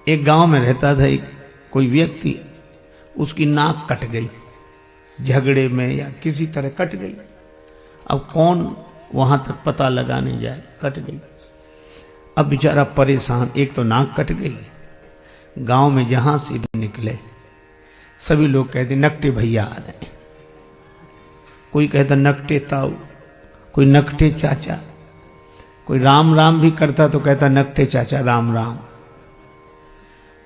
एक गांव में रहता था एक कोई व्यक्ति, उसकी नाक कट गई, झगड़े में या किसी तरह कट गई। अब कौन वहां तक पता लगाने जाए, कट गई। अब बेचारा परेशान, एक तो नाक कट गई, गांव में जहां से भी निकले सभी लोग कहते नकटे भैया आ रहे, कोई कहता नकटे ताऊ, कोई नकटे चाचा, कोई राम राम भी करता तो कहता नकटे चाचा राम राम।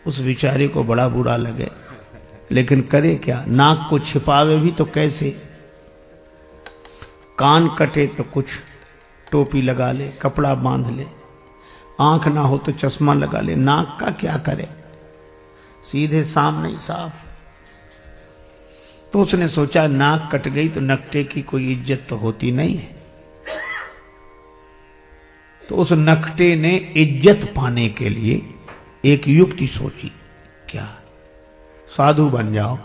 उस बेचारे को बड़ा बुरा लगे, लेकिन करे क्या, नाक को छिपावे भी तो कैसे। कान कटे तो कुछ टोपी लगा ले, कपड़ा बांध ले, आंख ना हो तो चश्मा लगा ले, नाक का क्या करे, सीधे सामने ही साफ। तो उसने सोचा नाक कट गई तो नकटे की कोई इज्जत तो होती नहीं है। तो उस नकटे ने इज्जत पाने के लिए एक युक्ति सोची, क्या, साधु बन जाओ।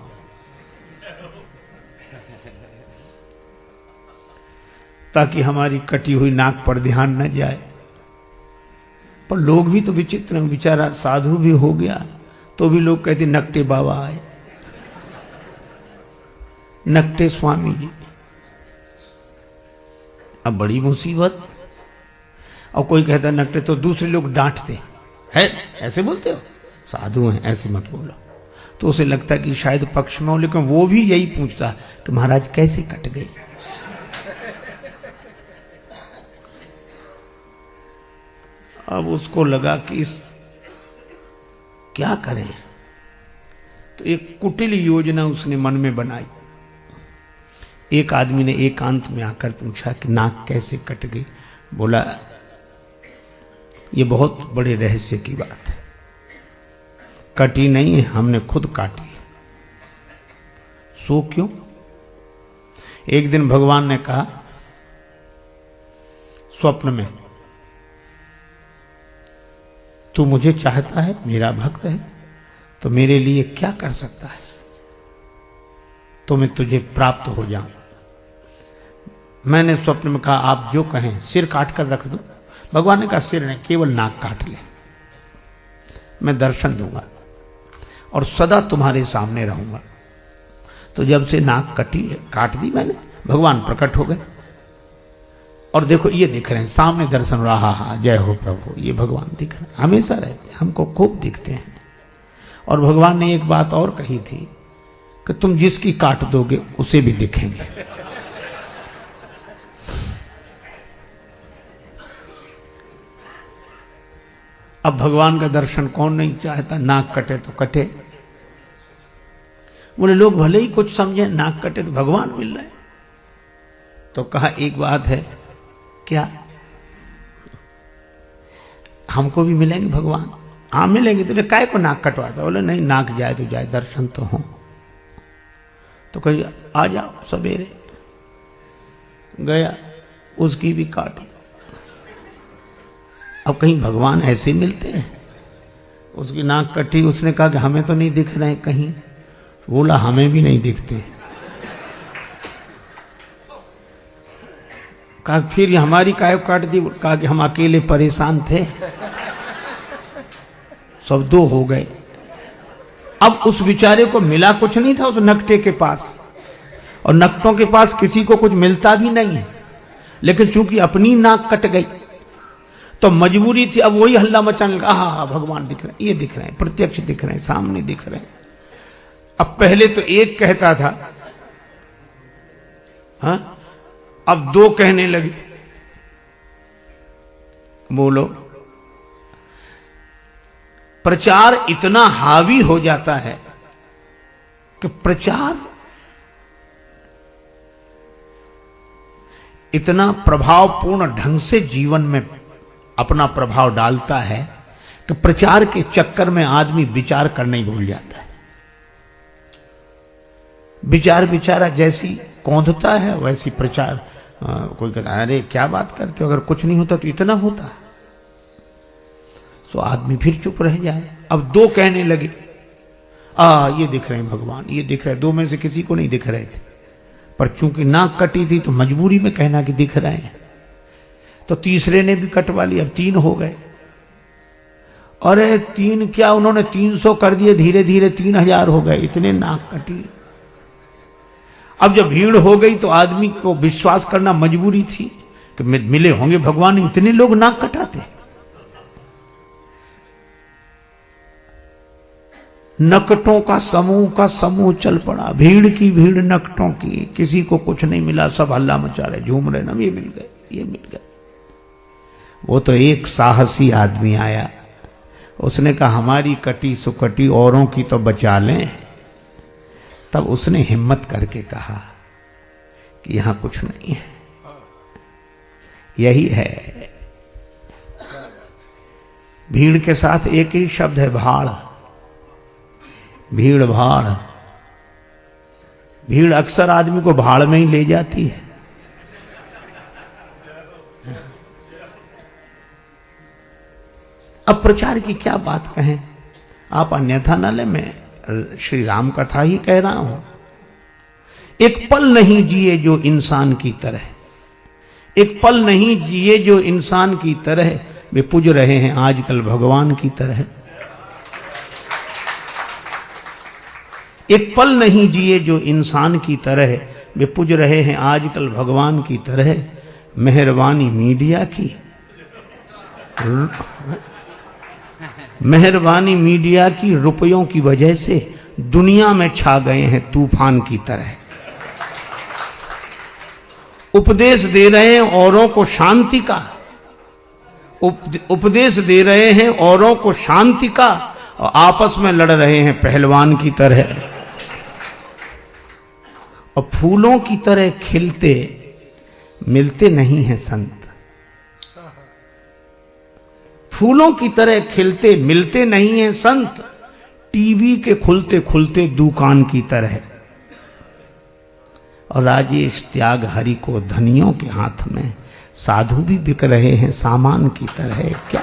ताकि हमारी कटी हुई नाक पर ध्यान न जाए। पर लोग भी तो विचित्र हैं, बेचारा साधु भी हो गया तो भी लोग कहते नकटे बाबा आए, नकटे स्वामी जी। अब बड़ी मुसीबत। और कोई कहता नकटे, तो दूसरे लोग डांटते है, ऐसे बोलते हो, साधु हैं ऐसे मत बोलो। तो उसे लगता कि शायद पक्ष में हो, लेकिन वो भी यही पूछता कि महाराज कैसे कट गई। अब उसको लगा कि इस क्या करें। तो एक कुटिल योजना उसने मन में बनाई। एक आदमी ने एकांत में आकर पूछा कि नाक कैसे कट गई। बोला ये बहुत बड़े रहस्य की बात है, कटी नहीं है, हमने खुद काटी है। सो क्यों? एक दिन भगवान ने कहा स्वप्न में, तू मुझे चाहता है, मेरा भक्त है, तो मेरे लिए क्या कर सकता है, तो मैं तुझे प्राप्त हो जाऊं। मैंने स्वप्न में कहा आप जो कहें, सिर काट कर रख दूं। भगवान ने कहा सिर नहीं, केवल नाक काट ले, मैं दर्शन दूंगा और सदा तुम्हारे सामने रहूंगा। तो जब से नाक कटी है, काट दी मैंने, भगवान प्रकट हो गए और देखो ये दिख रहे हैं सामने, दर्शन हो रहा। हा जय हो प्रभु, ये भगवान दिख रहे हैं, हमेशा रहते हैं, हमको खूब दिखते हैं। और भगवान ने एक बात और कही थी कि तुम जिसकी काट दोगे उसे भी दिखेंगे। अब भगवान का दर्शन कौन नहीं चाहता, नाक कटे तो कटे। बोले लोग भले ही कुछ समझे, नाक कटे तो भगवान मिल रहे। तो कहा एक बात है, क्या, हमको भी मिलेंगे भगवान? हाँ मिलेंगे। तुझे काय को नाक कटवाता? बोले नहीं, नाक जाए तो जाए, दर्शन तो हो। तो कही आ जाओ सवेरे। गया, उसकी भी काटी। अब कहीं भगवान ऐसे मिलते हैं? उसकी नाक कटी, उसने कहा कि हमें तो नहीं दिख रहे कहीं। बोला हमें भी नहीं दिखते। कहा फिर हमारी काय काट दी? कहा कि हम अकेले परेशान थे, सब दो हो गए। अब उस बेचारे को मिला कुछ नहीं था उस नकटे के पास, और नकटों के पास किसी को कुछ मिलता भी नहीं है। लेकिन चूंकि अपनी नाक कट गई तो मजबूरी थी, अब वही हल्ला मचाने लगा। हाँ भगवान दिख रहे हैं, ये दिख रहे हैं, प्रत्यक्ष दिख रहे हैं, सामने दिख रहे हैं। अब पहले तो एक कहता था, हाँ, अब दो कहने लगे। बोलो, प्रचार इतना हावी हो जाता है कि प्रचार इतना प्रभावपूर्ण ढंग से जीवन में अपना प्रभाव डालता है कि प्रचार के चक्कर में आदमी विचार करना ही भूल जाता है। विचार बेचारा जैसी कौंधता है वैसी प्रचार। कोई कहता है अरे क्या बात करते हो, अगर कुछ नहीं होता तो इतना होता। तो आदमी फिर चुप रह जाए। अब दो कहने लगे, ये दिख रहे हैं भगवान, ये दिख रहे हैं। दो में से किसी को नहीं दिख रहे थे, पर चूंकि नाक कटी थी तो मजबूरी में कहना कि दिख रहे हैं। तो तीसरे ने भी कटवा लिया, अब तीन हो गए। अरे 3 क्या, उन्होंने 300 कर दिए, धीरे धीरे 3000 हो गए, इतने नाक कटी। अब जब भीड़ हो गई तो आदमी को विश्वास करना मजबूरी थी कि मिले होंगे भगवान, इतने लोग नाक कटाते। नकटों का समूह चल पड़ा, भीड़ की भीड़ नकटों की, किसी को कुछ नहीं मिला, सब हल्ला मचा रहे, झूम रहे, ना ये मिल गए, ये मिल गए। वो तो एक साहसी आदमी आया, उसने कहा हमारी कटी सुकटी औरों की तो बचा लें। तब उसने हिम्मत करके कहा कि यहां कुछ नहीं है, यही है। भीड़ के साथ एक ही शब्द है, भाड़। भीड़ भाड़, भीड़ अक्सर आदमी को भाड़ में ही ले जाती है। अब प्रचार की क्या बात कहें, आप अन्यथा न ले, मैं श्री राम कथा ही कह रहा हूं। एक पल नहीं जिए जो इंसान की तरह, एक पल नहीं जिए जो इंसान की तरह, वे पूज रहे हैं आजकल भगवान की तरह। एक पल नहीं जिए जो इंसान की तरह, वे पूज रहे हैं आजकल भगवान की तरह। मेहरबानी मीडिया की, मेहरबानी मीडिया की, रुपयों की वजह से दुनिया में छा गए हैं तूफान की तरह। उपदेश दे रहे हैं औरों को शांति का, उपदेश दे रहे हैं औरों को शांति का, और आपस में लड़ रहे हैं पहलवान की तरह। और फूलों की तरह खिलते मिलते नहीं हैं संत, फूलों की तरह खिलते मिलते नहीं हैं संत, टीवी के खुलते खुलते दुकान की तरह। और राजेश त्याग हरि को धनियों के हाथ में, साधु भी बिक रहे हैं सामान की तरह। क्या